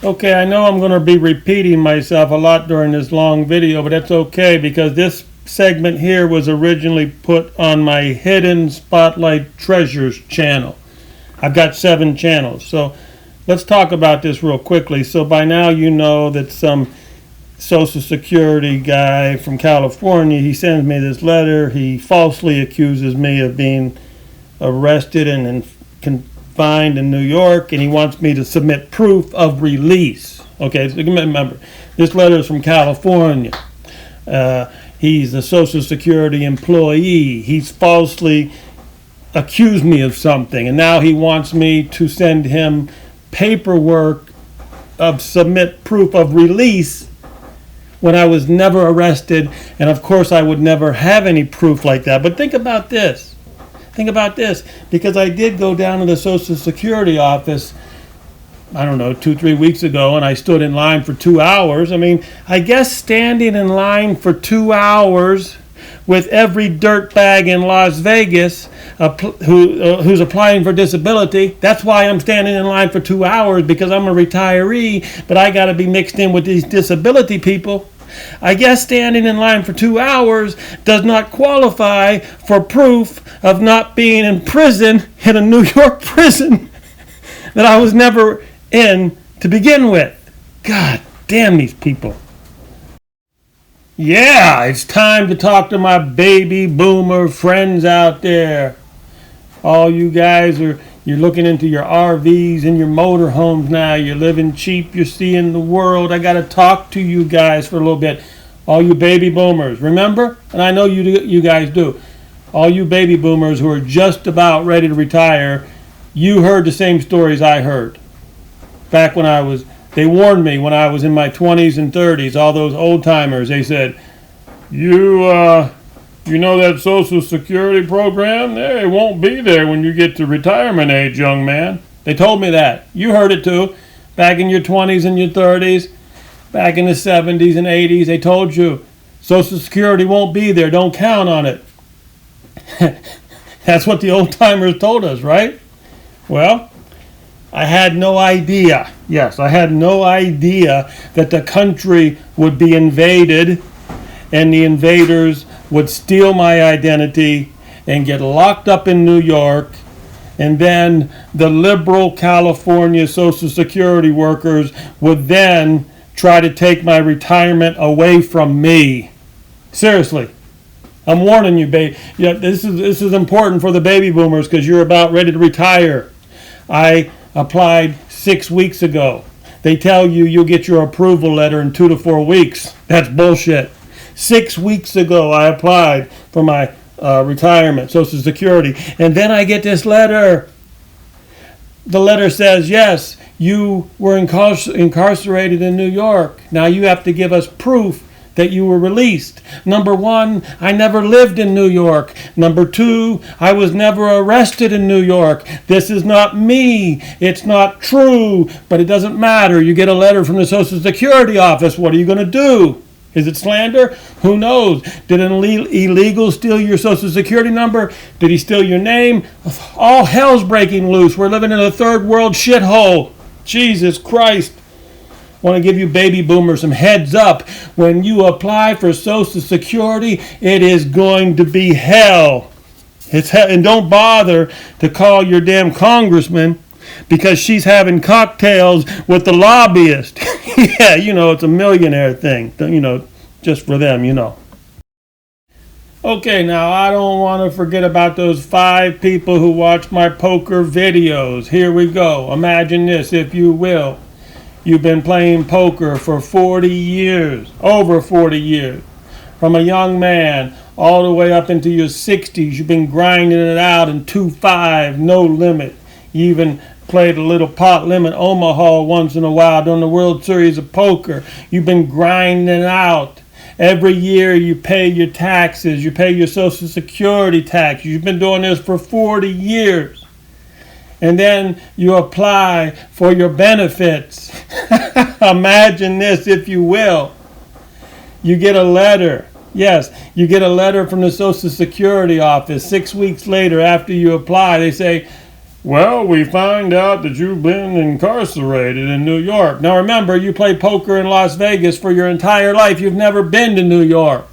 Okay, I know I'm going to be repeating myself a lot during this long video, but that's okay because this segment here was originally put on my Hidden Spotlight Treasures channel. I've got 7 channels, so let's talk about this real quickly. So by now you know that some Social Security guy from California, he sends me this letter. He falsely accuses me of being arrested and confined in New York, and he wants me to submit proof of release. Okay, so remember, this letter is from California. He's a Social Security employee. He's falsely accused me of something, and now he wants me to send him paperwork of submit proof of release when I was never arrested, and of course I would never have any proof like that. But think about this. Think about this, because I did go down to the Social Security office, I don't know, 2-3 weeks ago, and I stood in line for 2 hours. I mean, I guess standing in line for 2 hours with every dirtbag in Las Vegas who's applying for disability, that's why I'm standing in line for 2 hours, because I'm a retiree, but I got to be mixed in with these disability people. I guess standing in line for 2 hours does not qualify for proof of not being in prison in a New York prison that I was never in to begin with. God damn these people. Yeah, it's time to talk to my baby boomer friends out there. All you guys you're looking into your RVs and your motorhomes now. You're living cheap. You're seeing the world. I got to talk to you guys for a little bit. All you baby boomers, remember? And I know you guys do. All you baby boomers who are just about ready to retire, you heard the same stories I heard. Back when they warned me when I was in my 20s and 30s, all those old timers, they said, you know that Social Security program? It won't be there when you get to retirement age, young man. They told me that. You heard it too. Back in your 20s and your 30s, back in the 70s and 80s, they told you Social Security won't be there. Don't count on it. That's what the old timers told us, right? Well, I had no idea. Yes, I had no idea that the country would be invaded and the invaders would steal my identity and get locked up in New York, and then the liberal California Social Security workers would then try to take my retirement away from me. Seriously, I'm warning you, baby. Yeah, this is important for the baby boomers because you're about ready to retire. I applied 6 weeks ago. They tell you you'll get your approval letter in 2 to 4 weeks. That's bullshit. 6 weeks ago, I applied for my retirement, Social Security, and then I get this letter. The letter says, yes, you were incarcerated in New York. Now you have to give us proof that you were released. Number 1, I never lived in New York. Number 2, I was never arrested in New York. This is not me. It's not true, but it doesn't matter. You get a letter from the Social Security office. What are you going to do? Is it slander? Who knows? Did an illegal steal your Social Security number? Did he steal your name? All hell's breaking loose. We're living in a third world shithole. Jesus Christ. I want to give you baby boomers some heads up. When you apply for Social Security, it is going to be hell. It's hell. And don't bother to call your damn congressman because she's having cocktails with the lobbyist. Yeah, it's a millionaire thing, just for them. Okay, now I don't want to forget about those 5 people who watch my poker videos. Here we go. Imagine this, if you will. You've been playing poker for 40 years, over 40 years. From a young man all the way up into your 60s, you've been grinding it out in 2-5, no limit. You even played a little pot limit Omaha once in a while during the World Series of Poker. You've been grinding out. Every year you pay your taxes. You pay your Social Security tax. You've been doing this for 40 years. And then you apply for your benefits. Imagine this, if you will. You get a letter. Yes, you get a letter from the Social Security office 6 weeks later after you apply. They say, Well, we find out that you've been incarcerated in New York. Now remember, you played poker in Las Vegas for your entire life. You've never been to New York.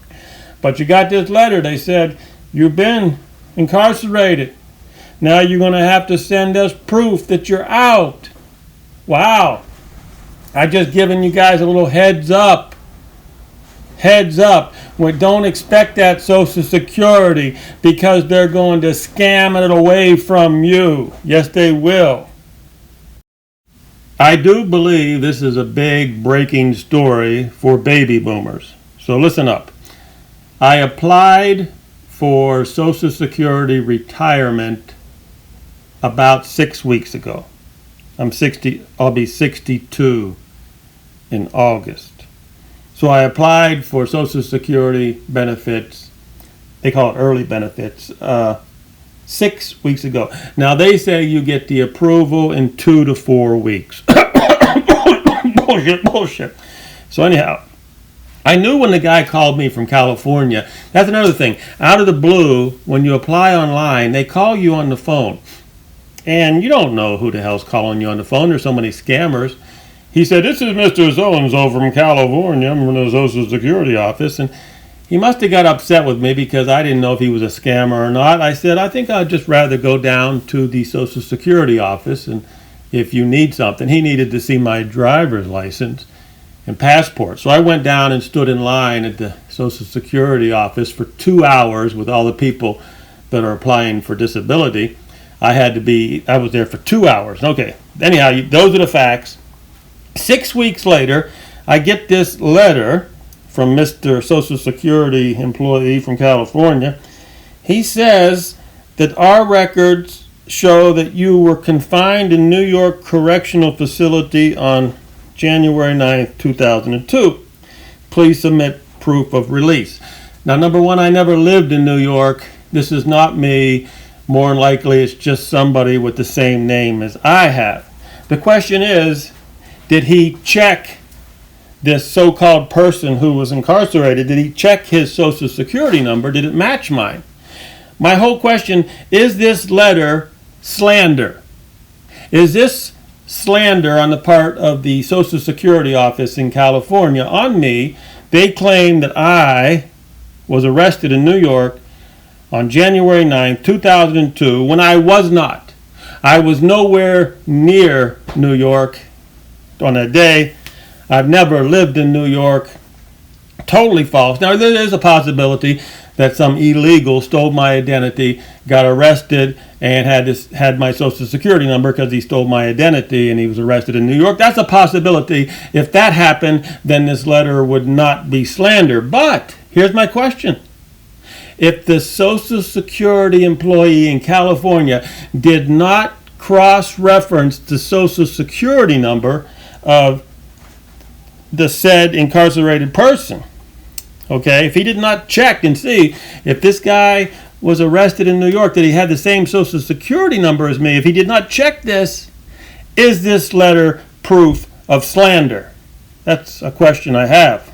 But you got this letter. They said, you've been incarcerated. Now you're going to have to send us proof that you're out. Wow. I just given you guys a little heads up. Heads up. Don't expect that Social Security because they're going to scam it away from you. Yes, they will. I do believe this is a big breaking story for baby boomers. So listen up. I applied for Social Security retirement about 6 weeks ago. I'll be 62 in August. So I applied for Social Security benefits, they call it early benefits, 6 weeks ago. Now they say you get the approval in 2 to 4 weeks. Bullshit. So anyhow, I knew when the guy called me from California. That's another thing. Out of the blue, when you apply online, they call you on the phone. And you don't know who the hell's calling you on the phone. There's so many scammers. He said, this is Mr. So-and-so from California. I'm from the Social Security office. And he must have got upset with me because I didn't know if he was a scammer or not. I said, I think I'd just rather go down to the Social Security office. And if you need something, he needed to see my driver's license and passport. So I went down and stood in line at the Social Security office for 2 hours with all the people that are applying for disability. I was there for 2 hours. Okay, anyhow, those are the facts. 6 weeks later, I get this letter from Mr. Social Security employee from California. He says that our records show that you were confined in New York Correctional Facility on January 9th, 2002. Please submit proof of release. Now, number one, I never lived in New York. This is not me. More than likely, it's just somebody with the same name as I have. The question is, did he check this so-called person who was incarcerated? Did he check his Social Security number? Did it match mine? My whole question, is this letter slander? Is this slander on the part of the Social Security office in California on me? They claim that I was arrested in New York on January 9th, 2002, when I was not. I was nowhere near New York on that day. I've never lived in New York. Totally false. Now, there is a possibility that some illegal stole my identity, got arrested, and had my Social Security number because he stole my identity and he was arrested in New York. That's a possibility. If that happened, then this letter would not be slander. But here's my question. If the Social Security employee in California did not cross-reference the Social Security number of the said incarcerated person, okay, if he did not check and see if this guy was arrested in New York, that he had the same Social Security number as me, if he did not check this, is this letter proof of slander? That's a question I have.